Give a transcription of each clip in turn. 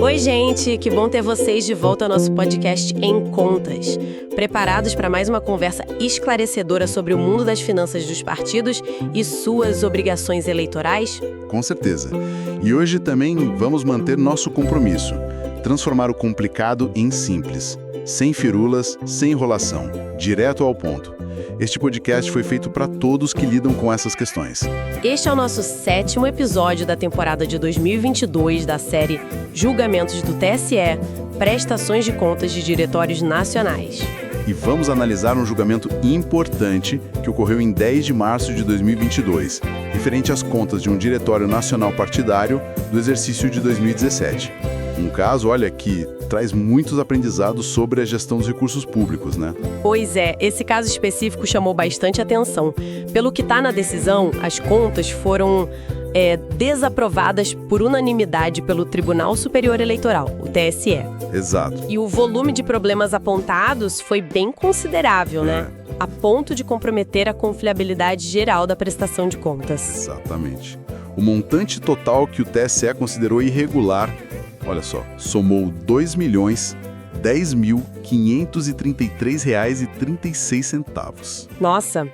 Oi, gente! Que bom ter vocês de volta ao nosso podcast Em Contas. Preparados para mais uma conversa esclarecedora sobre o mundo das finanças dos partidos e suas obrigações eleitorais? Com certeza. E hoje também vamos manter nosso compromisso. Transformar o complicado em simples. Sem firulas, sem enrolação. Direto ao ponto. Este podcast foi feito para todos que lidam com essas questões. Este é o nosso 7º episódio da temporada de 2022 da série Julgamentos do TSE, Prestações de Contas de Diretórios Nacionais. E vamos analisar um julgamento importante que ocorreu em 10 de março de 2022, referente às contas de um diretório nacional partidário do exercício de 2017. Um caso, olha, que traz muitos aprendizados sobre a gestão dos recursos públicos, né? Pois é, esse caso específico chamou bastante atenção. Pelo que está na decisão, as contas foram desaprovadas por unanimidade pelo Tribunal Superior Eleitoral, o TSE. Exato. E o volume de problemas apontados foi bem considerável, né? A ponto de comprometer a confiabilidade geral da prestação de contas. Exatamente. O montante total que o TSE considerou irregular, olha só, somou R$ 2.10.533,36. Nossa,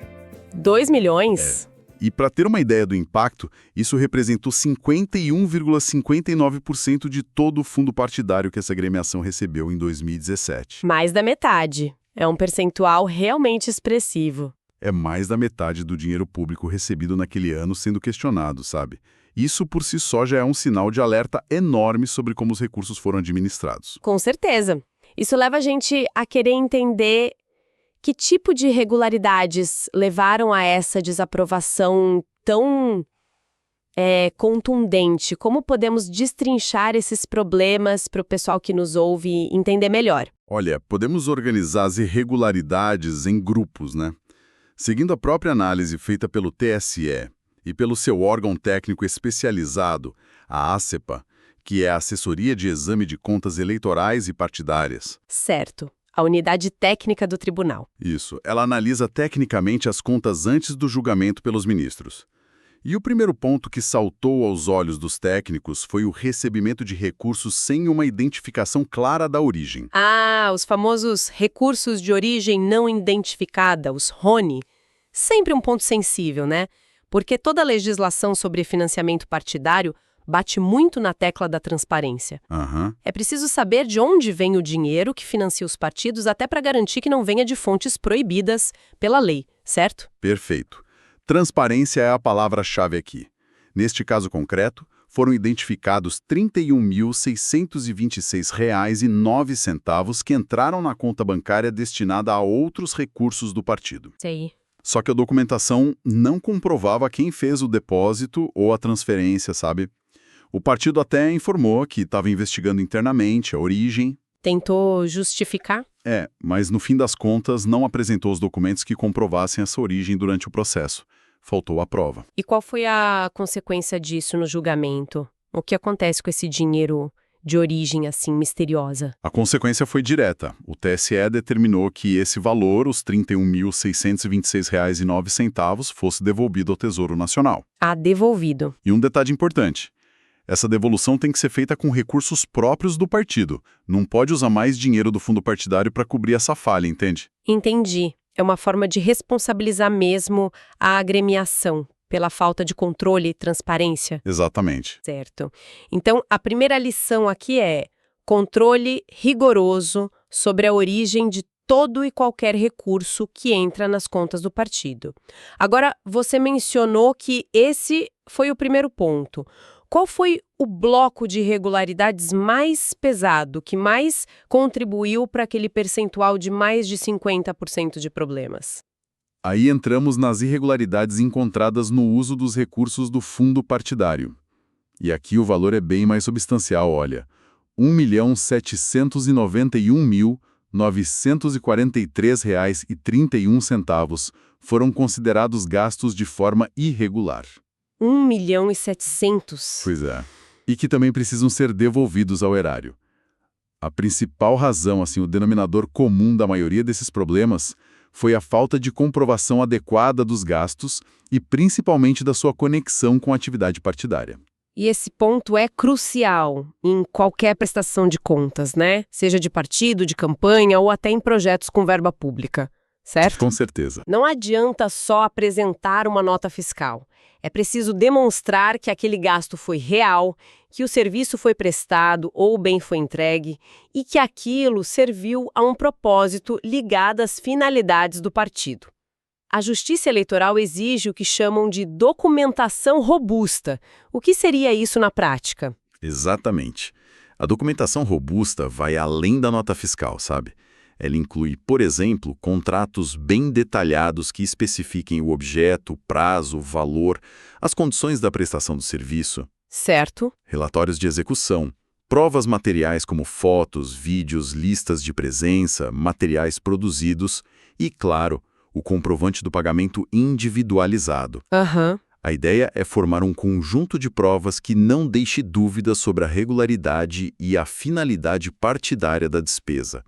2 milhões? E para ter uma ideia do impacto, isso representou 51,59% de todo o fundo partidário que essa agremiação recebeu em 2017. Mais da metade. É um percentual realmente expressivo. É mais da metade do dinheiro público recebido naquele ano sendo questionado, sabe? Isso por si só já é um sinal de alerta enorme sobre como os recursos foram administrados. Com certeza. Isso leva a gente a querer entender que tipo de irregularidades levaram a essa desaprovação tão contundente. Como podemos destrinchar esses problemas para o pessoal que nos ouve entender melhor? Olha, podemos organizar as irregularidades em grupos, né? Seguindo a própria análise feita pelo TSE e pelo seu órgão técnico especializado, a ACEPA, que é a Assessoria de Exame de Contas Eleitorais e Partidárias. Certo. A unidade técnica do tribunal. Isso. Ela analisa tecnicamente as contas antes do julgamento pelos ministros. E o primeiro ponto que saltou aos olhos dos técnicos foi o recebimento de recursos sem uma identificação clara da origem. Ah, os famosos recursos de origem não identificada, os RONE. Sempre um ponto sensível, né? Porque toda a legislação sobre financiamento partidário bate muito na tecla da transparência. É preciso saber de onde vem o dinheiro que financia os partidos, até para garantir que não venha de fontes proibidas pela lei, certo? Perfeito. Transparência é a palavra-chave aqui. Neste caso concreto, foram identificados R$ 31.626,09 que entraram na conta bancária destinada a outros recursos do partido. Sei. Só que a documentação não comprovava quem fez o depósito ou a transferência, sabe? O partido até informou que estava investigando internamente a origem. Tentou justificar? Mas no fim das contas não apresentou os documentos que comprovassem essa origem durante o processo. Faltou a prova. E qual foi a consequência disso no julgamento? O que acontece com esse dinheiro de origem assim misteriosa? A consequência foi direta. O TSE determinou que esse valor, os R$ 31.626,09, fosse devolvido ao Tesouro Nacional. Ah, devolvido. E um detalhe importante. Essa devolução tem que ser feita com recursos próprios do partido. Não pode usar mais dinheiro do fundo partidário para cobrir essa falha, entende? Entendi. É uma forma de responsabilizar mesmo a agremiação pela falta de controle e transparência. Exatamente. Certo. Então, a primeira lição aqui é controle rigoroso sobre a origem de todo e qualquer recurso que entra nas contas do partido. Agora, você mencionou que esse foi o primeiro ponto. Qual foi o bloco de irregularidades mais pesado, que mais contribuiu para aquele percentual de mais de 50% de problemas? Aí entramos nas irregularidades encontradas no uso dos recursos do fundo partidário. E aqui o valor é bem mais substancial, olha. R$ 1.791.943,31 foram considerados gastos de forma irregular. 1.700.000. Pois é. E que também precisam ser devolvidos ao erário. A principal razão, o denominador comum da maioria desses problemas, foi a falta de comprovação adequada dos gastos e principalmente da sua conexão com a atividade partidária. E esse ponto é crucial em qualquer prestação de contas, né? Seja de partido, de campanha ou até em projetos com verba pública, certo? Com certeza. Não adianta só apresentar uma nota fiscal. É preciso demonstrar que aquele gasto foi real, que o serviço foi prestado ou o bem foi entregue e que aquilo serviu a um propósito ligado às finalidades do partido. A Justiça Eleitoral exige o que chamam de documentação robusta. O que seria isso na prática? Exatamente. A documentação robusta vai além da nota fiscal, sabe? Ela inclui, por exemplo, contratos bem detalhados que especifiquem o objeto, o prazo, o valor, as condições da prestação do serviço. Certo. Relatórios de execução, provas materiais como fotos, vídeos, listas de presença, materiais produzidos e, claro, o comprovante do pagamento individualizado. Aham. A ideia é formar um conjunto de provas que não deixe dúvidas sobre a regularidade e a finalidade partidária da despesa.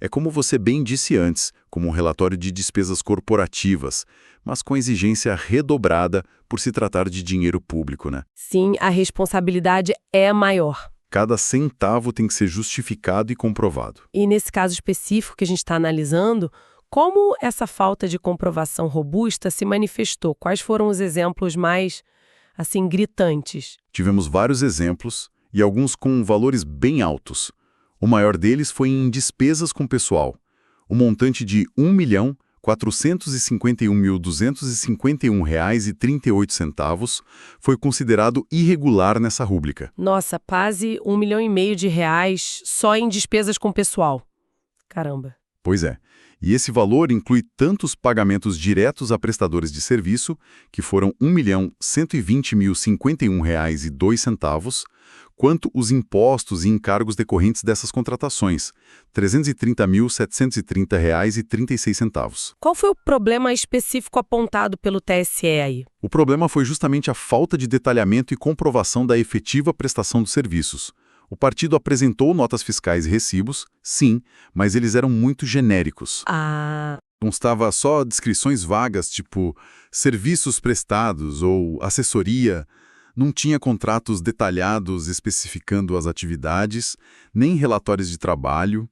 É como você bem disse antes, como um relatório de despesas corporativas, mas com exigência redobrada por se tratar de dinheiro público, né? Sim, a responsabilidade é maior. Cada centavo tem que ser justificado e comprovado. E nesse caso específico que a gente está analisando, como essa falta de comprovação robusta se manifestou? Quais foram os exemplos mais, assim, gritantes? Tivemos vários exemplos e alguns com valores bem altos. O maior deles foi em despesas com pessoal. O montante de R$ 1.451.251,38 foi considerado irregular nessa rúbrica. Nossa, quase R$ 1,5 milhão só em despesas com pessoal. Caramba. Pois é. E esse valor inclui tanto os pagamentos diretos a prestadores de serviço, que foram R$ 1.120.051,02, quanto os impostos e encargos decorrentes dessas contratações, R$ 330.730,36. Qual foi o problema específico apontado pelo TSE aí? O problema foi justamente a falta de detalhamento e comprovação da efetiva prestação dos serviços. O partido apresentou notas fiscais e recibos, sim, mas eles eram muito genéricos. Constava só descrições vagas, tipo serviços prestados ou assessoria. Não tinha contratos detalhados especificando as atividades, nem relatórios de trabalho,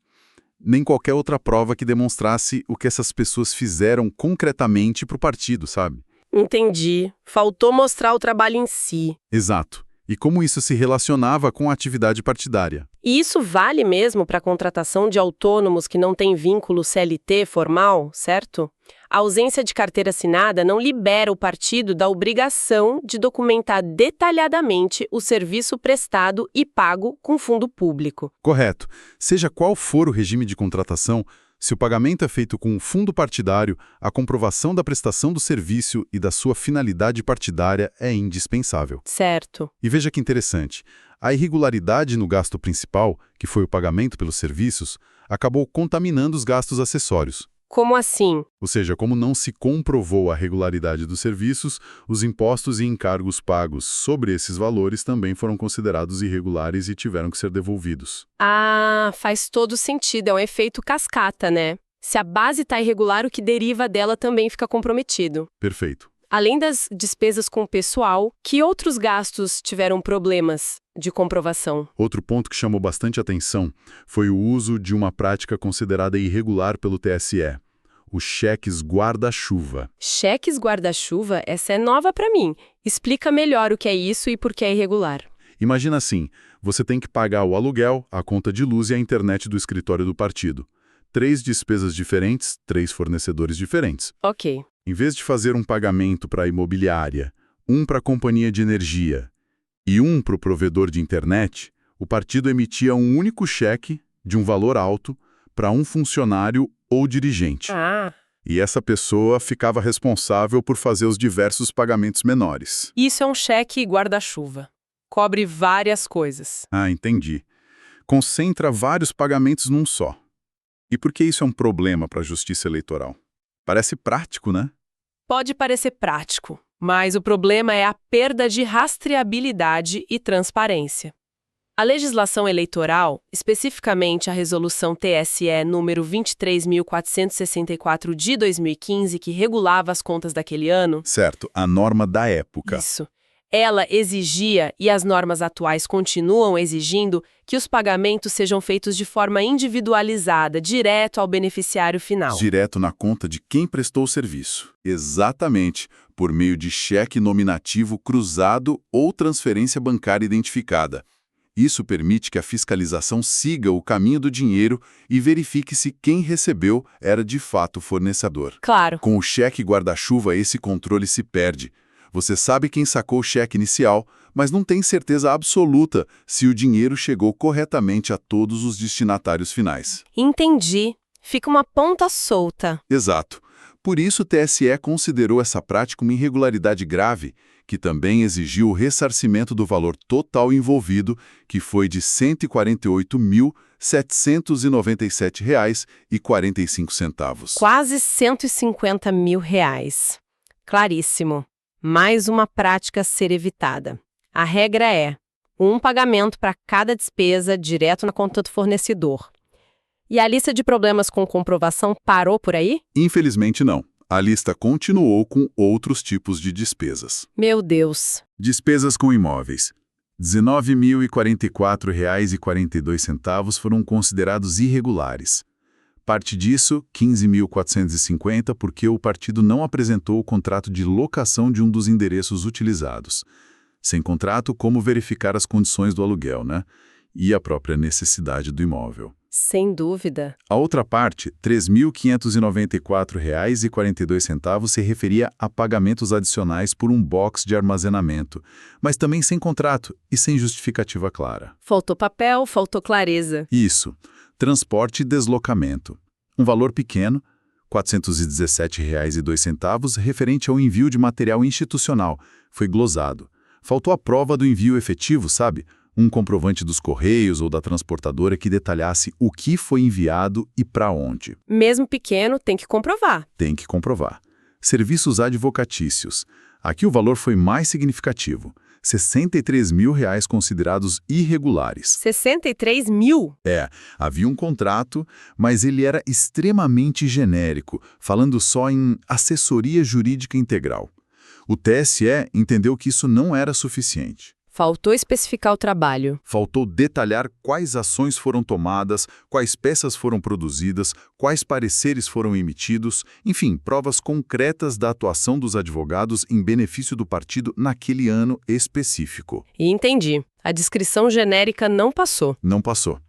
nem qualquer outra prova que demonstrasse o que essas pessoas fizeram concretamente para o partido, sabe? Entendi. Faltou mostrar o trabalho em si. Exato. E como isso se relacionava com a atividade partidária. E isso vale mesmo para a contratação de autônomos que não têm vínculo CLT formal, certo? A ausência de carteira assinada não libera o partido da obrigação de documentar detalhadamente o serviço prestado e pago com fundo público. Correto. Seja qual for o regime de contratação, se o pagamento é feito com um fundo partidário, a comprovação da prestação do serviço e da sua finalidade partidária é indispensável. Certo. E veja que interessante, a irregularidade no gasto principal, que foi o pagamento pelos serviços, acabou contaminando os gastos acessórios. Como assim? Ou seja, como não se comprovou a regularidade dos serviços, os impostos e encargos pagos sobre esses valores também foram considerados irregulares e tiveram que ser devolvidos. Faz todo sentido. É um efeito cascata, né? Se a base está irregular, o que deriva dela também fica comprometido. Perfeito. Além das despesas com o pessoal, que outros gastos tiveram problemas de comprovação? Outro ponto que chamou bastante atenção foi o uso de uma prática considerada irregular pelo TSE, os cheques guarda-chuva. Cheques guarda-chuva? Essa é nova para mim. Explica melhor o que é isso e por que é irregular. Imagina assim, você tem que pagar o aluguel, a conta de luz e a internet do escritório do partido. 3 despesas diferentes, 3 fornecedores diferentes. Ok. Em vez de fazer um pagamento para a imobiliária, um para a companhia de energia e um para o provedor de internet, o partido emitia um único cheque de um valor alto para um funcionário ou dirigente. E essa pessoa ficava responsável por fazer os diversos pagamentos menores. Isso é um cheque guarda-chuva. Cobre várias coisas. Entendi. Concentra vários pagamentos num só. E por que isso é um problema para a Justiça Eleitoral? Parece prático, né? Pode parecer prático, mas o problema é a perda de rastreabilidade e transparência. A legislação eleitoral, especificamente a Resolução TSE número 23.464 de 2015, que regulava as contas daquele ano... Certo, a norma da época. Isso. Ela exigia, e as normas atuais continuam exigindo, que os pagamentos sejam feitos de forma individualizada, direto ao beneficiário final. Direto na conta de quem prestou o serviço. Exatamente, por meio de cheque nominativo cruzado ou transferência bancária identificada. Isso permite que a fiscalização siga o caminho do dinheiro e verifique se quem recebeu era de fato o fornecedor. Claro. Com o cheque guarda-chuva, esse controle se perde. Você sabe quem sacou o cheque inicial, mas não tem certeza absoluta se o dinheiro chegou corretamente a todos os destinatários finais. Entendi. Fica uma ponta solta. Exato. Por isso, o TSE considerou essa prática uma irregularidade grave, que também exigiu o ressarcimento do valor total envolvido, que foi de R$ 148.797,45. Quase R$ 150 mil. Claríssimo. Mais uma prática a ser evitada. A regra é um pagamento para cada despesa direto na conta do fornecedor. E a lista de problemas com comprovação parou por aí? Infelizmente não. A lista continuou com outros tipos de despesas. Meu Deus! Despesas com imóveis. R$ 19.044,42 foram considerados irregulares. Parte disso, R$ 15.450, porque o partido não apresentou o contrato de locação de um dos endereços utilizados. Sem contrato, como verificar as condições do aluguel, né? E a própria necessidade do imóvel. Sem dúvida. A outra parte, R$ 3.594,42, se referia a pagamentos adicionais por um box de armazenamento, mas também sem contrato e sem justificativa clara. Faltou papel, faltou clareza. Isso. Transporte e deslocamento. Um valor pequeno, R$ 417,02, referente ao envio de material institucional. Foi glosado. Faltou a prova do envio efetivo, sabe? Um comprovante dos Correios ou da transportadora que detalhasse o que foi enviado e para onde. Mesmo pequeno, tem que comprovar. Tem que comprovar. Serviços advocatícios. Aqui o valor foi mais significativo. R$ 63 mil considerados irregulares. 63 mil? Havia um contrato, mas ele era extremamente genérico, falando só em assessoria jurídica integral. O TSE entendeu que isso não era suficiente. Faltou especificar o trabalho. Faltou detalhar quais ações foram tomadas, quais peças foram produzidas, quais pareceres foram emitidos, enfim, provas concretas da atuação dos advogados em benefício do partido naquele ano específico. E entendi. A descrição genérica não passou. Não passou.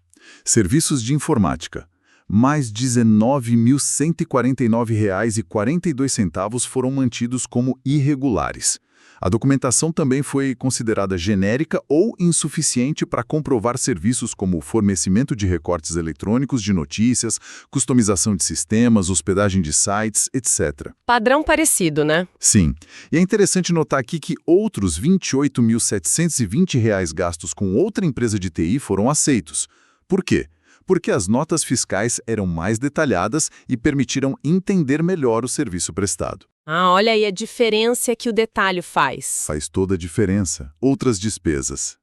Serviços de informática. Mais R$ 19.149,42 foram mantidos como irregulares. A documentação também foi considerada genérica ou insuficiente para comprovar serviços como fornecimento de recortes eletrônicos de notícias, customização de sistemas, hospedagem de sites, etc. Padrão parecido, né? Sim. E é interessante notar aqui que outros R$ 28.720 gastos com outra empresa de TI foram aceitos. Por quê? Porque as notas fiscais eram mais detalhadas e permitiram entender melhor o serviço prestado. Olha aí a diferença que o detalhe faz. Faz toda a diferença. Outras despesas.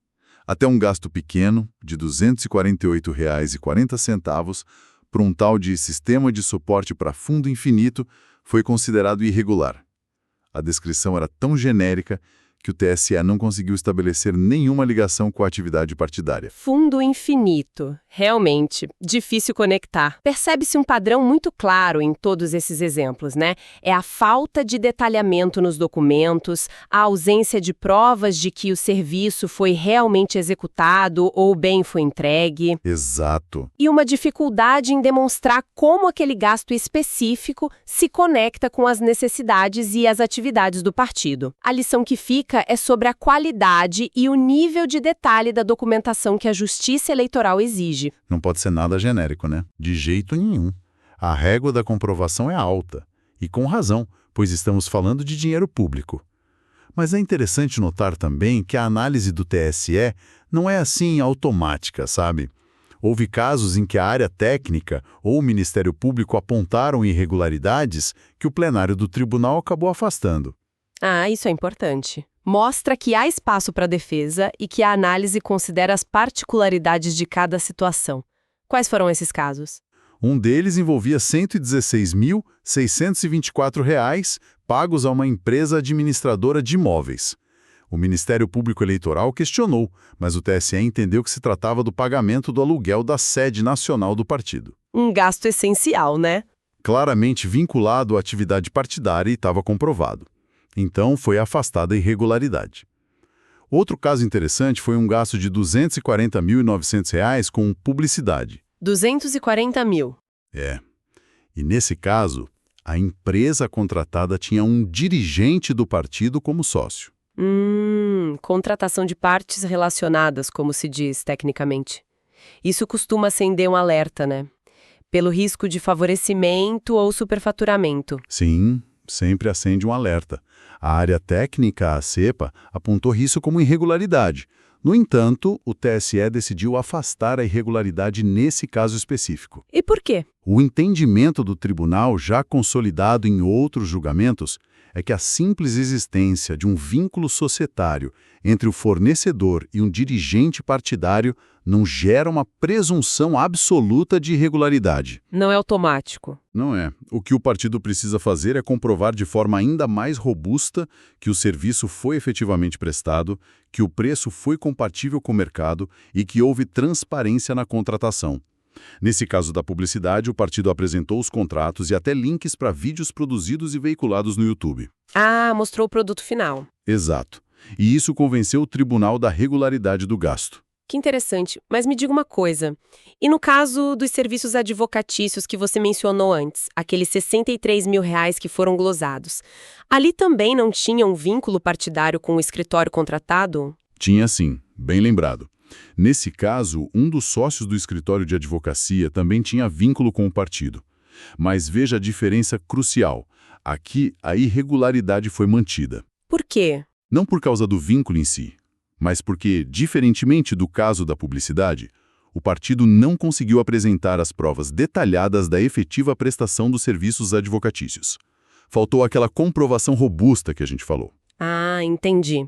Até um gasto pequeno, de R$ 248,40, para um tal de sistema de suporte para fundo infinito, foi considerado irregular. A descrição era tão genérica que o TSE não conseguiu estabelecer nenhuma ligação com a atividade partidária. Fundo infinito. Realmente, difícil conectar. Percebe-se um padrão muito claro em todos esses exemplos, né? É a falta de detalhamento nos documentos, a ausência de provas de que o serviço foi realmente executado ou o bem foi entregue. Exato. E uma dificuldade em demonstrar como aquele gasto específico se conecta com as necessidades e as atividades do partido. A lição que fica é sobre a qualidade e o nível de detalhe da documentação que a Justiça Eleitoral exige. Não pode ser nada genérico, né? De jeito nenhum. A régua da comprovação é alta. E com razão, pois estamos falando de dinheiro público. Mas é interessante notar também que a análise do TSE não é assim automática, sabe? Houve casos em que a área técnica ou o Ministério Público apontaram irregularidades que o plenário do tribunal acabou afastando. Isso é importante. Mostra que há espaço para defesa e que a análise considera as particularidades de cada situação. Quais foram esses casos? Um deles envolvia R$ 116.624 pagos a uma empresa administradora de imóveis. O Ministério Público Eleitoral questionou, mas o TSE entendeu que se tratava do pagamento do aluguel da sede nacional do partido. Um gasto essencial, né? Claramente vinculado à atividade partidária e estava comprovado. Então, foi afastada a irregularidade. Outro caso interessante foi um gasto de R$ 240.900 com publicidade. 240 mil. E nesse caso, a empresa contratada tinha um dirigente do partido como sócio. Contratação de partes relacionadas, como se diz tecnicamente. Isso costuma acender um alerta, né? Pelo risco de favorecimento ou superfaturamento. Sim, sempre acende um alerta. A área técnica, a CEPA, apontou isso como irregularidade. No entanto, o TSE decidiu afastar a irregularidade nesse caso específico. E por quê? O entendimento do tribunal, já consolidado em outros julgamentos, é que a simples existência de um vínculo societário entre o fornecedor e um dirigente partidário não gera uma presunção absoluta de irregularidade. Não é automático. Não é. O que o partido precisa fazer é comprovar de forma ainda mais robusta que o serviço foi efetivamente prestado, que o preço foi compatível com o mercado e que houve transparência na contratação. Nesse caso da publicidade, o partido apresentou os contratos e até links para vídeos produzidos e veiculados no YouTube. Mostrou o produto final. Exato. E isso convenceu o tribunal da regularidade do gasto. Que interessante. Mas me diga uma coisa. E no caso dos serviços advocatícios que você mencionou antes, aqueles R$63 mil que foram glosados, ali também não tinha um vínculo partidário com o escritório contratado? Tinha sim, bem lembrado. Nesse caso, um dos sócios do escritório de advocacia também tinha vínculo com o partido. Mas veja a diferença crucial. Aqui, a irregularidade foi mantida. Por quê? Não por causa do vínculo em si, mas porque, diferentemente do caso da publicidade, o partido não conseguiu apresentar as provas detalhadas da efetiva prestação dos serviços advocatícios. Faltou aquela comprovação robusta que a gente falou. Entendi.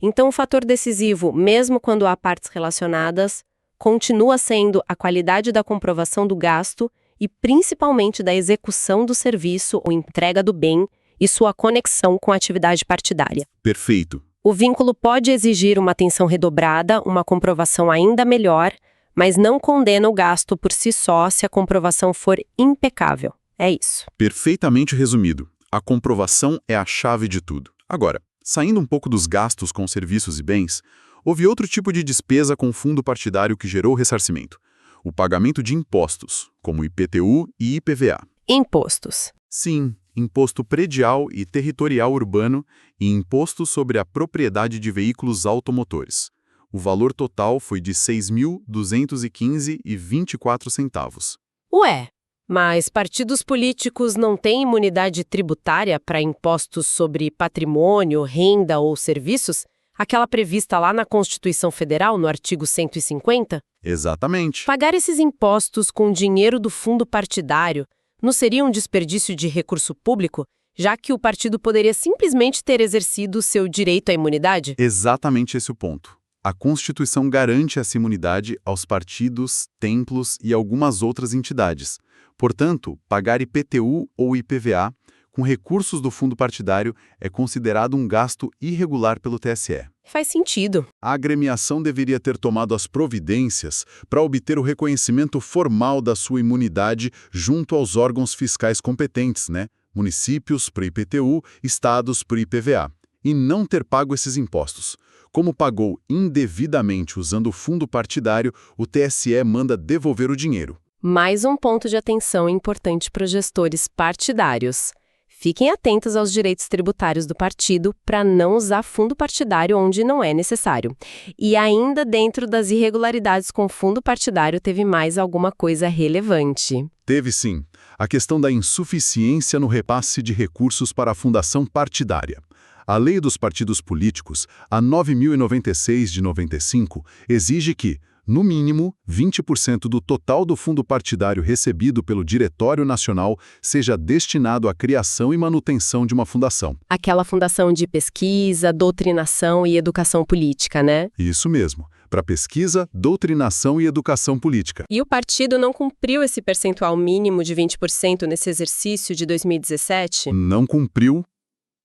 Então, o fator decisivo, mesmo quando há partes relacionadas, continua sendo a qualidade da comprovação do gasto e principalmente da execução do serviço ou entrega do bem e sua conexão com a atividade partidária. Perfeito. O vínculo pode exigir uma atenção redobrada, uma comprovação ainda melhor, mas não condena o gasto por si só se a comprovação for impecável. É isso. Perfeitamente resumido. A comprovação é a chave de tudo. Agora, saindo um pouco dos gastos com serviços e bens, houve outro tipo de despesa com fundo partidário que gerou ressarcimento. O pagamento de impostos, como IPTU e IPVA. Impostos. Sim, imposto predial e territorial urbano e imposto sobre a propriedade de veículos automotores. O valor total foi de R$ 6.215,24. Ué, mas partidos políticos não têm imunidade tributária para impostos sobre patrimônio, renda ou serviços? Aquela prevista lá na Constituição Federal, no artigo 150? Exatamente. Pagar esses impostos com dinheiro do fundo partidário não seria um desperdício de recurso público, já que o partido poderia simplesmente ter exercido seu direito à imunidade? Exatamente esse o ponto. A Constituição garante essa imunidade aos partidos, templos e algumas outras entidades. Portanto, pagar IPTU ou IPVA com recursos do fundo partidário é considerado um gasto irregular pelo TSE. Faz sentido. A agremiação deveria ter tomado as providências para obter o reconhecimento formal da sua imunidade junto aos órgãos fiscais competentes, Municípios para IPTU, estados para IPVA, e não ter pago esses impostos. Como pagou indevidamente usando o fundo partidário, o TSE manda devolver o dinheiro. Mais um ponto de atenção importante para os gestores partidários. Fiquem atentos aos direitos tributários do partido para não usar fundo partidário onde não é necessário. E ainda dentro das irregularidades com fundo partidário, teve mais alguma coisa relevante. Teve sim. A questão da insuficiência no repasse de recursos para a fundação partidária. A Lei dos Partidos Políticos, a 9.096 de 95, exige que, no mínimo, 20% do total do fundo partidário recebido pelo Diretório Nacional seja destinado à criação e manutenção de uma fundação. Aquela fundação de pesquisa, doutrinação e educação política, né? Isso mesmo, para pesquisa, doutrinação e educação política. E o partido não cumpriu esse percentual mínimo de 20% nesse exercício de 2017? Não cumpriu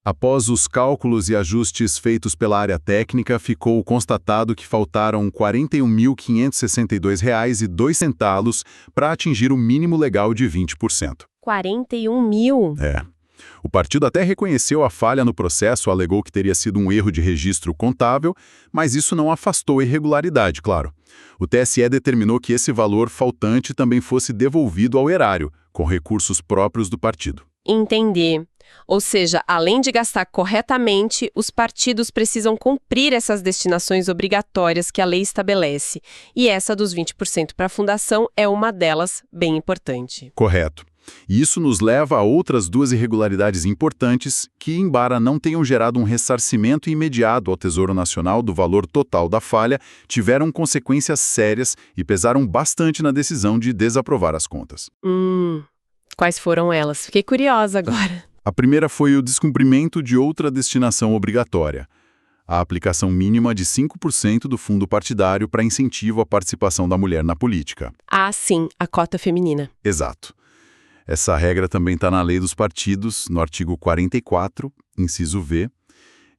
Após os cálculos e ajustes feitos pela área técnica, ficou constatado que faltaram R$ 41.562,02 para atingir o mínimo legal de 20%. 41 mil? O partido até reconheceu a falha no processo, alegou que teria sido um erro de registro contável, mas isso não afastou a irregularidade, claro. O TSE determinou que esse valor faltante também fosse devolvido ao erário, com recursos próprios do partido. Entendi. Ou seja, além de gastar corretamente, os partidos precisam cumprir essas destinações obrigatórias que a lei estabelece. E essa dos 20% para a fundação é uma delas, bem importante. Correto. E isso nos leva a outras duas irregularidades importantes que, embora não tenham gerado um ressarcimento imediato ao Tesouro Nacional do valor total da falha, tiveram consequências sérias e pesaram bastante na decisão de desaprovar as contas. Quais foram elas? Fiquei curiosa agora. A primeira foi o descumprimento de outra destinação obrigatória, a aplicação mínima de 5% do fundo partidário para incentivo à participação da mulher na política. Ah, sim, a cota feminina. Exato. Essa regra também está na Lei dos Partidos, no artigo 44, inciso V,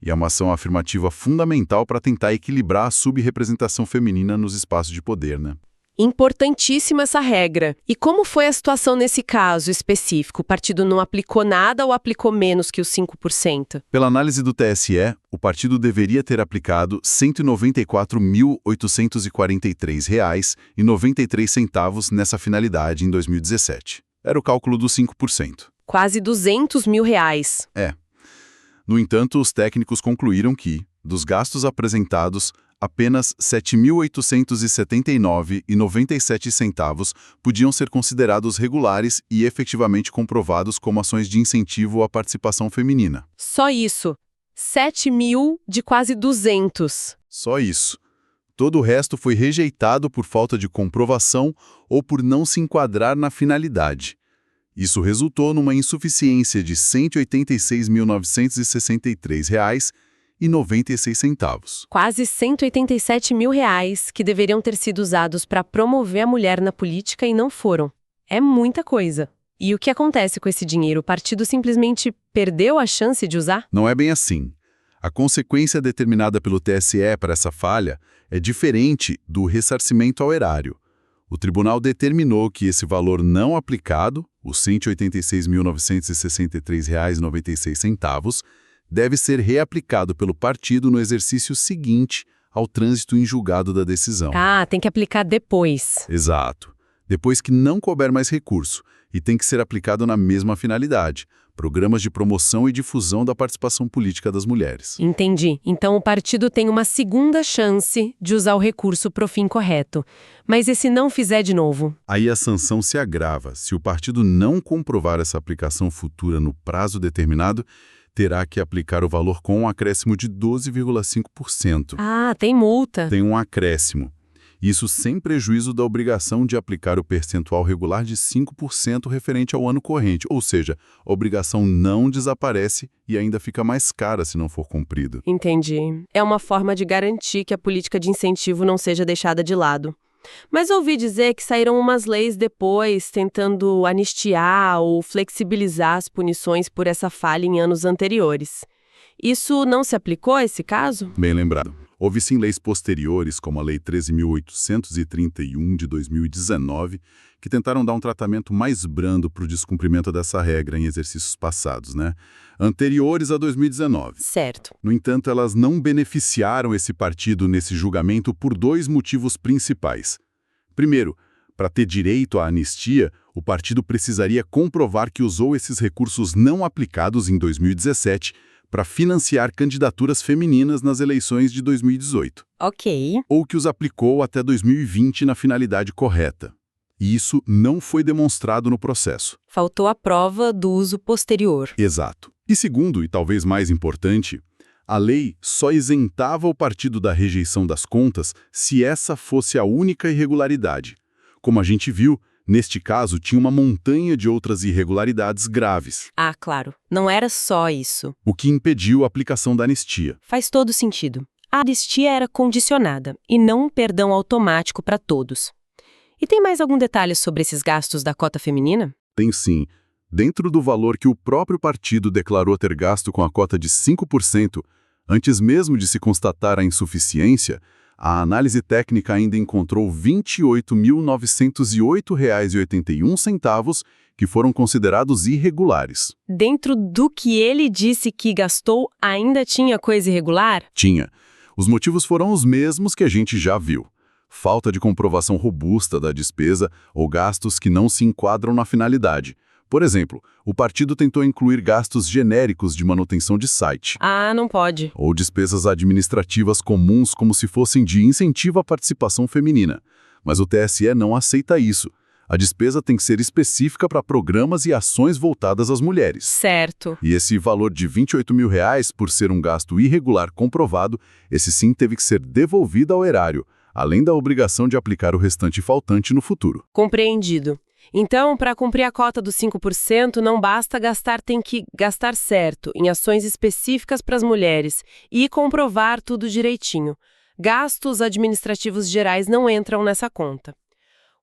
e é uma ação afirmativa fundamental para tentar equilibrar a subrepresentação feminina nos espaços de poder, né? Importantíssima essa regra. E como foi a situação nesse caso específico? O partido não aplicou nada ou aplicou menos que os 5%? Pela análise do TSE, o partido deveria ter aplicado R$ 194.843,93 nessa finalidade em 2017. Era o cálculo dos 5%. Quase R$200 mil. No entanto, os técnicos concluíram que, dos gastos apresentados, apenas R$ 7.879,97 podiam ser considerados regulares e efetivamente comprovados como ações de incentivo à participação feminina. Só isso. 7 mil de quase 200. Só isso. Todo o resto foi rejeitado por falta de comprovação ou por não se enquadrar na finalidade. Isso resultou numa insuficiência de R$ 186.963,96. Quase R$187 mil que deveriam ter sido usados para promover a mulher na política e não foram. É muita coisa. E o que acontece com esse dinheiro? O partido simplesmente perdeu a chance de usar? Não é bem assim. A consequência determinada pelo TSE para essa falha é diferente do ressarcimento ao erário. O tribunal determinou que esse valor não aplicado, os R$ 186.963,96, deve ser reaplicado pelo partido no exercício seguinte ao trânsito em julgado da decisão. Ah, tem que aplicar depois. Exato. Depois que não couber mais recurso, e tem que ser aplicado na mesma finalidade, programas de promoção e difusão da participação política das mulheres. Entendi. Então o partido tem uma segunda chance de usar o recurso para o fim correto. Mas e se não fizer de novo? Aí a sanção se agrava. Se o partido não comprovar essa aplicação futura no prazo determinado, terá que aplicar o valor com um acréscimo de 12,5%. Ah, tem multa. Tem um acréscimo. Isso sem prejuízo da obrigação de aplicar o percentual regular de 5% referente ao ano corrente, ou seja, a obrigação não desaparece e ainda fica mais cara se não for cumprida. Entendi. É uma forma de garantir que a política de incentivo não seja deixada de lado. Mas ouvi dizer que saíram umas leis depois tentando anistiar ou flexibilizar as punições por essa falha em anos anteriores. Isso não se aplicou a esse caso? Bem lembrado. Houve sim leis posteriores, como a Lei 13.831 de 2019, que tentaram dar um tratamento mais brando para o descumprimento dessa regra em exercícios passados, né? Anteriores a 2019. Certo. No entanto, elas não beneficiaram esse partido nesse julgamento por dois motivos principais. Primeiro, para ter direito à anistia, o partido precisaria comprovar que usou esses recursos não aplicados em 2017 para financiar candidaturas femininas nas eleições de 2018. Ok. Ou que os aplicou até 2020 na finalidade correta. E isso não foi demonstrado no processo. Faltou a prova do uso posterior. Exato. E segundo, e talvez mais importante, a lei só isentava o partido da rejeição das contas se essa fosse a única irregularidade. Como a gente viu, neste caso, tinha uma montanha de outras irregularidades graves. Ah, claro. Não era só isso. O que impediu a aplicação da anistia. Faz todo sentido. A anistia era condicionada e não um perdão automático para todos. E tem mais algum detalhe sobre esses gastos da cota feminina? Tem sim. Dentro do valor que o próprio partido declarou ter gasto com a cota de 5%, antes mesmo de se constatar a insuficiência, a análise técnica ainda encontrou R$ 28.908,81 que foram considerados irregulares. Dentro do que ele disse que gastou, ainda tinha coisa irregular? Tinha. Os motivos foram os mesmos que a gente já viu. Falta de comprovação robusta da despesa ou gastos que não se enquadram na finalidade. Por exemplo, o partido tentou incluir gastos genéricos de manutenção de site. Ah, não pode. Ou despesas administrativas comuns como se fossem de incentivo à participação feminina. Mas o TSE não aceita isso. A despesa tem que ser específica para programas e ações voltadas às mulheres. Certo. E esse valor de R$ 28 mil, por ser um gasto irregular comprovado, esse sim teve que ser devolvido ao erário, além da obrigação de aplicar o restante faltante no futuro. Compreendido. Então, para cumprir a cota dos 5%, não basta gastar, tem que gastar certo, em ações específicas para as mulheres, e comprovar tudo direitinho. Gastos administrativos gerais não entram nessa conta.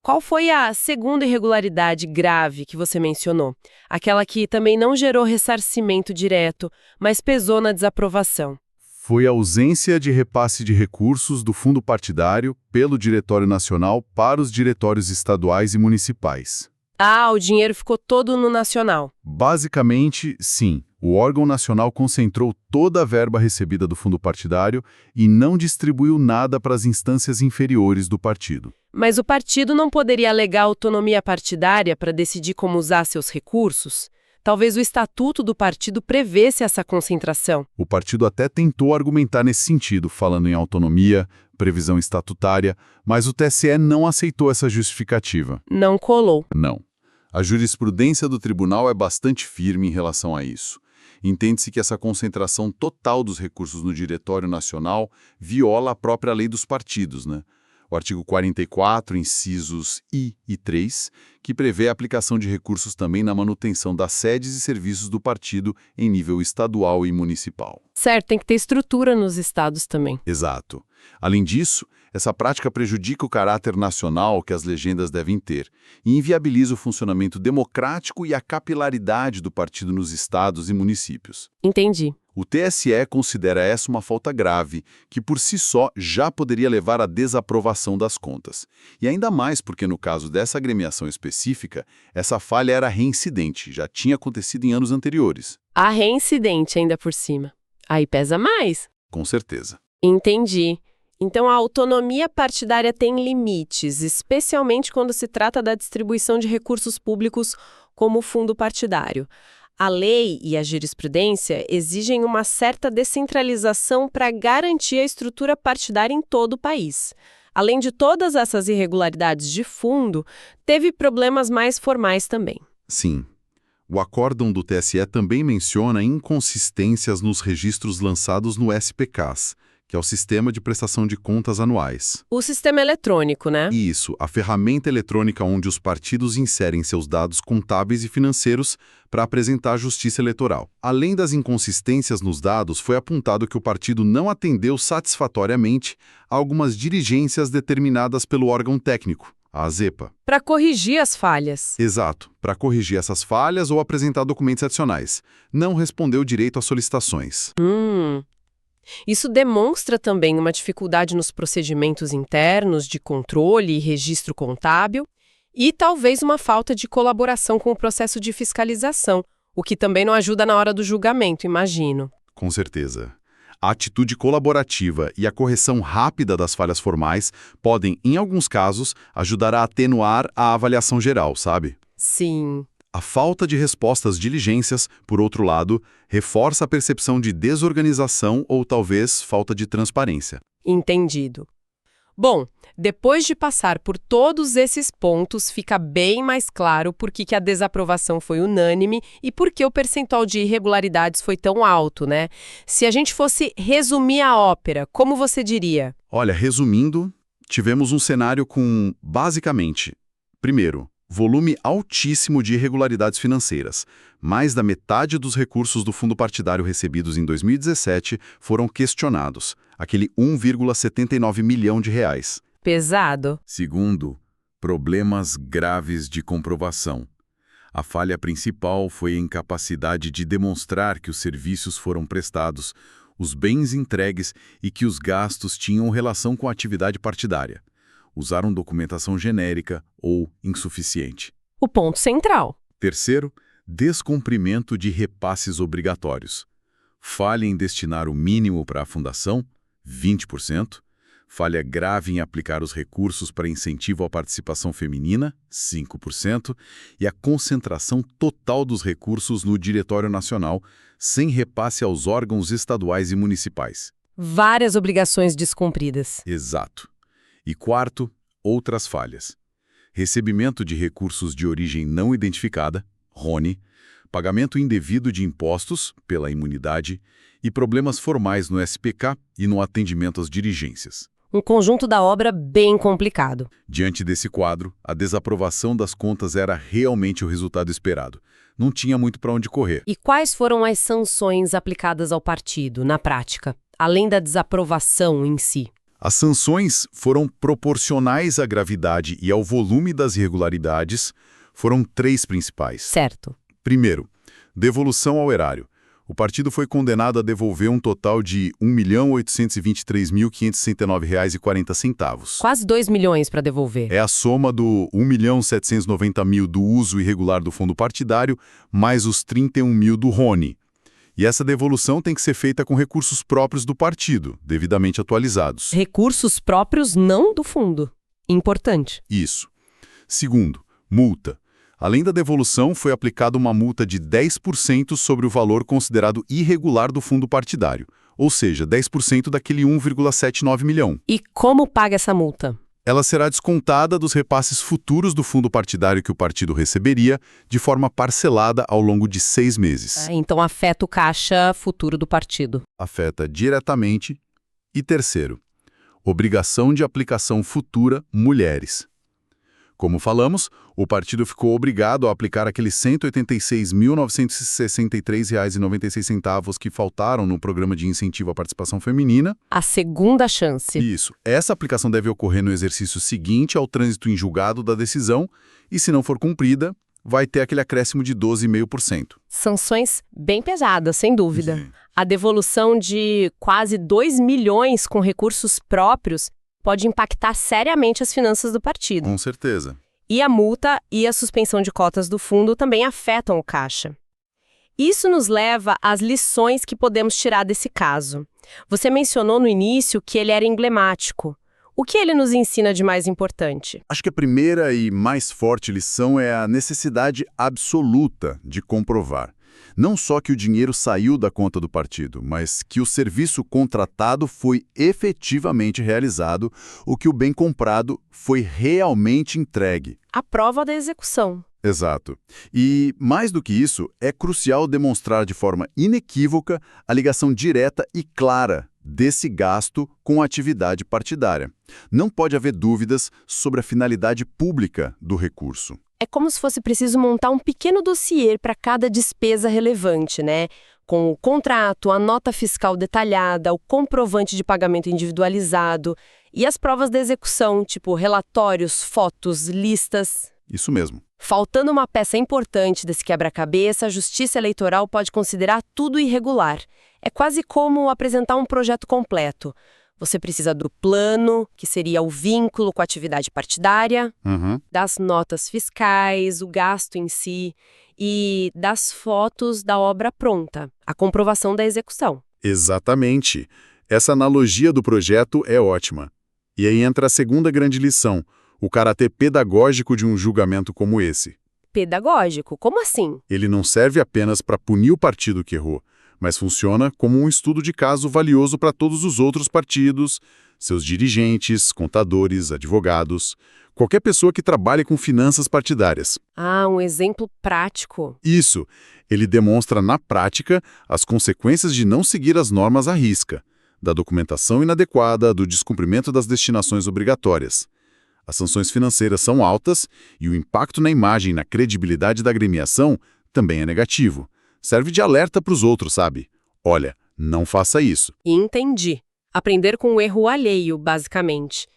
Qual foi a segunda irregularidade grave que você mencionou? Aquela que também não gerou ressarcimento direto, mas pesou na desaprovação. Foi a ausência de repasse de recursos do fundo partidário pelo Diretório Nacional para os diretórios estaduais e municipais. Ah, o dinheiro ficou todo no nacional. Basicamente, sim. O órgão nacional concentrou toda a verba recebida do fundo partidário e não distribuiu nada para as instâncias inferiores do partido. Mas o partido não poderia alegar autonomia partidária para decidir como usar seus recursos? Talvez o estatuto do partido prevesse essa concentração. O partido até tentou argumentar nesse sentido, falando em autonomia, previsão estatutária, mas o TSE não aceitou essa justificativa. Não colou. Não. A jurisprudência do tribunal é bastante firme em relação a isso. Entende-se que essa concentração total dos recursos no Diretório Nacional viola a própria lei dos partidos, né? O artigo 44, incisos I e 3, que prevê a aplicação de recursos também na manutenção das sedes e serviços do partido em nível estadual e municipal. Certo, tem que ter estrutura nos estados também. Exato. Além disso, essa prática prejudica o caráter nacional que as legendas devem ter e inviabiliza o funcionamento democrático e a capilaridade do partido nos estados e municípios. Entendi. O TSE considera essa uma falta grave, que por si só já poderia levar à desaprovação das contas. E ainda mais porque no caso dessa agremiação específica, essa falha era reincidente, já tinha acontecido em anos anteriores. A reincidente ainda por cima. Aí pesa mais. Com certeza. Entendi. Então a autonomia partidária tem limites, especialmente quando se trata da distribuição de recursos públicos como o fundo partidário. A lei e a jurisprudência exigem uma certa descentralização para garantir a estrutura partidária em todo o país. Além de todas essas irregularidades de fundo, teve problemas mais formais também. Sim. O acórdão do TSE também menciona inconsistências nos registros lançados no SPCAS, que é o Sistema de Prestação de Contas Anuais. O sistema eletrônico, né? Isso, a ferramenta eletrônica onde os partidos inserem seus dados contábeis e financeiros para apresentar à Justiça Eleitoral. Além das inconsistências nos dados, foi apontado que o partido não atendeu satisfatoriamente a algumas diligências determinadas pelo órgão técnico, a AZEPA. Para corrigir as falhas. Exato, para corrigir essas falhas ou apresentar documentos adicionais. Não respondeu direito às solicitações. Isso demonstra também uma dificuldade nos procedimentos internos de controle e registro contábil e talvez uma falta de colaboração com o processo de fiscalização, o que também não ajuda na hora do julgamento, imagino. Com certeza. A atitude colaborativa e a correção rápida das falhas formais podem, em alguns casos, ajudar a atenuar a avaliação geral, sabe? Sim. A falta de respostas diligências, por outro lado, reforça a percepção de desorganização ou talvez falta de transparência. Entendido. Bom, depois de passar por todos esses pontos, fica bem mais claro por que a desaprovação foi unânime e por que o percentual de irregularidades foi tão alto, né? Se a gente fosse resumir a ópera, como você diria? Olha, resumindo, tivemos um cenário com, basicamente, primeiro, volume altíssimo de irregularidades financeiras. Mais da metade dos recursos do fundo partidário recebidos em 2017 foram questionados, aquele 1,79 milhão de reais. Pesado. Segundo, problemas graves de comprovação. A falha principal foi a incapacidade de demonstrar que os serviços foram prestados, os bens entregues e que os gastos tinham relação com a atividade partidária. Usaram documentação genérica ou insuficiente. O ponto central. Terceiro, descumprimento de repasses obrigatórios. Falha em destinar o mínimo para a fundação, 20%. Falha grave em aplicar os recursos para incentivo à participação feminina, 5%. E a concentração total dos recursos no Diretório Nacional, sem repasse aos órgãos estaduais e municipais. Várias obrigações descumpridas. Exato. E quarto, outras falhas. Recebimento de recursos de origem não identificada, RONE, pagamento indevido de impostos, pela imunidade, e problemas formais no SPK e no atendimento às dirigências. Um conjunto da obra bem complicado. Diante desse quadro, a desaprovação das contas era realmente o resultado esperado. Não tinha muito para onde correr. E quais foram as sanções aplicadas ao partido, na prática, além da desaprovação em si? As sanções foram proporcionais à gravidade e ao volume das irregularidades. Foram 3 principais. Certo. Primeiro, devolução ao erário. O partido foi condenado a devolver um total de R$ 1.823.569,40. Quase 2 milhões para devolver. É a soma do R$ 1.790.000 do uso irregular do fundo partidário, mais os R$ 31.000 do RONE. E essa devolução tem que ser feita com recursos próprios do partido, devidamente atualizados. Recursos próprios não do fundo. Importante. Isso. Segundo, multa. Além da devolução, foi aplicada uma multa de 10% sobre o valor considerado irregular do fundo partidário, ou seja, 10% daquele 1,79 milhão. E como paga essa multa? Ela será descontada dos repasses futuros do fundo partidário que o partido receberia, de forma parcelada ao longo de 6 meses. Então afeta o caixa futuro do partido. Afeta diretamente. E terceiro, obrigação de aplicação futura mulheres. Como falamos, o partido ficou obrigado a aplicar aqueles R$ 186.963,96 que faltaram no programa de incentivo à participação feminina. A segunda chance. Isso. Essa aplicação deve ocorrer no exercício seguinte ao trânsito em julgado da decisão e, se não for cumprida, vai ter aquele acréscimo de 12,5%. Sanções bem pesadas, sem dúvida. Sim. A devolução de quase 2 milhões com recursos próprios pode impactar seriamente as finanças do partido. Com certeza. E a multa e a suspensão de cotas do fundo também afetam o caixa. Isso nos leva às lições que podemos tirar desse caso. Você mencionou no início que ele era emblemático. O que ele nos ensina de mais importante? Acho que a primeira e mais forte lição é a necessidade absoluta de comprovar. Não só que o dinheiro saiu da conta do partido, mas que o serviço contratado foi efetivamente realizado, o que o bem comprado foi realmente entregue. A prova da execução. Exato. E, mais do que isso, é crucial demonstrar de forma inequívoca a ligação direta e clara desse gasto com a atividade partidária. Não pode haver dúvidas sobre a finalidade pública do recurso. É como se fosse preciso montar um pequeno dossiê para cada despesa relevante, né? Com o contrato, a nota fiscal detalhada, o comprovante de pagamento individualizado e as provas da execução, tipo relatórios, fotos, listas. Isso mesmo. Faltando uma peça importante desse quebra-cabeça, a Justiça Eleitoral pode considerar tudo irregular. É quase como apresentar um projeto completo. Você precisa do plano, que seria o vínculo com a atividade partidária, das notas fiscais, o gasto em si, e das fotos da obra pronta, a comprovação da execução. Exatamente. Essa analogia do projeto é ótima. E aí entra a segunda grande lição, o caráter pedagógico de um julgamento como esse. Pedagógico? Como assim? Ele não serve apenas para punir o partido que errou, mas funciona como um estudo de caso valioso para todos os outros partidos, seus dirigentes, contadores, advogados, qualquer pessoa que trabalhe com finanças partidárias. Ah, um exemplo prático. Isso. Ele demonstra na prática as consequências de não seguir as normas à risca, da documentação inadequada, do descumprimento das destinações obrigatórias. As sanções financeiras são altas e o impacto na imagem e na credibilidade da agremiação também é negativo. Serve de alerta para os outros, sabe? Olha, não faça isso. Entendi. Aprender com o erro alheio, basicamente.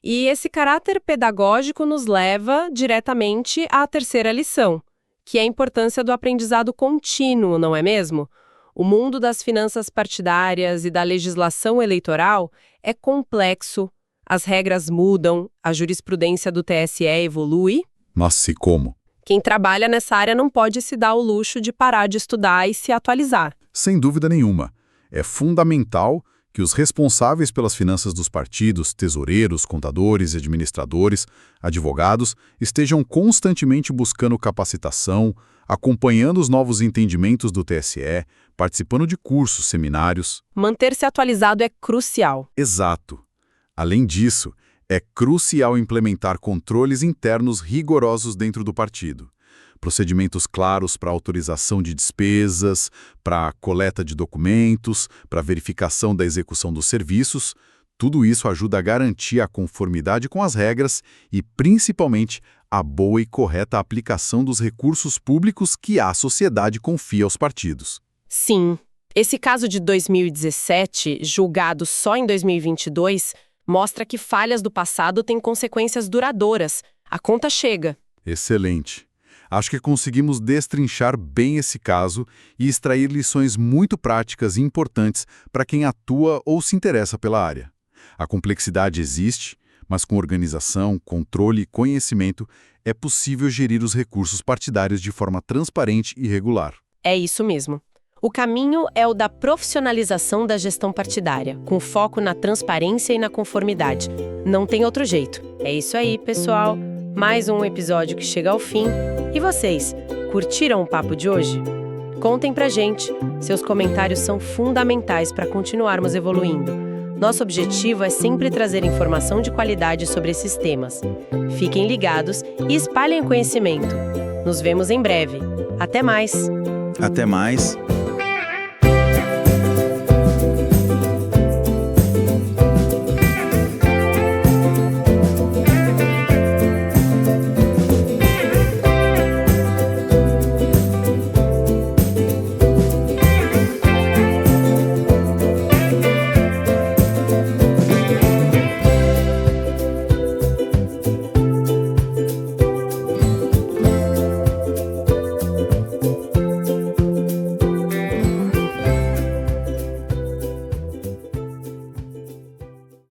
E esse caráter pedagógico nos leva diretamente à terceira lição, que é a importância do aprendizado contínuo, não é mesmo? O mundo das finanças partidárias e da legislação eleitoral é complexo, as regras mudam, a jurisprudência do TSE evolui. Nossa, e como? Quem trabalha nessa área não pode se dar o luxo de parar de estudar e se atualizar. Sem dúvida nenhuma. É fundamental que os responsáveis pelas finanças dos partidos, tesoureiros, contadores, administradores, advogados, estejam constantemente buscando capacitação, acompanhando os novos entendimentos do TSE, participando de cursos, seminários. Manter-se atualizado é crucial. Exato. Além disso, é crucial implementar controles internos rigorosos dentro do partido. Procedimentos claros para autorização de despesas, para coleta de documentos, para verificação da execução dos serviços. Tudo isso ajuda a garantir a conformidade com as regras e, principalmente, a boa e correta aplicação dos recursos públicos que a sociedade confia aos partidos. Sim, esse caso de 2017, julgado só em 2022, mostra que falhas do passado têm consequências duradouras. A conta chega. Excelente. Acho que conseguimos destrinchar bem esse caso e extrair lições muito práticas e importantes para quem atua ou se interessa pela área. A complexidade existe, mas com organização, controle e conhecimento é possível gerir os recursos partidários de forma transparente e regular. É isso mesmo. O caminho é o da profissionalização da gestão partidária, com foco na transparência e na conformidade. Não tem outro jeito. É isso aí, pessoal. Mais um episódio que chega ao fim. E vocês, curtiram o papo de hoje? Contem pra gente. Seus comentários são fundamentais para continuarmos evoluindo. Nosso objetivo é sempre trazer informação de qualidade sobre esses temas. Fiquem ligados e espalhem o conhecimento. Nos vemos em breve. Até mais! Até mais!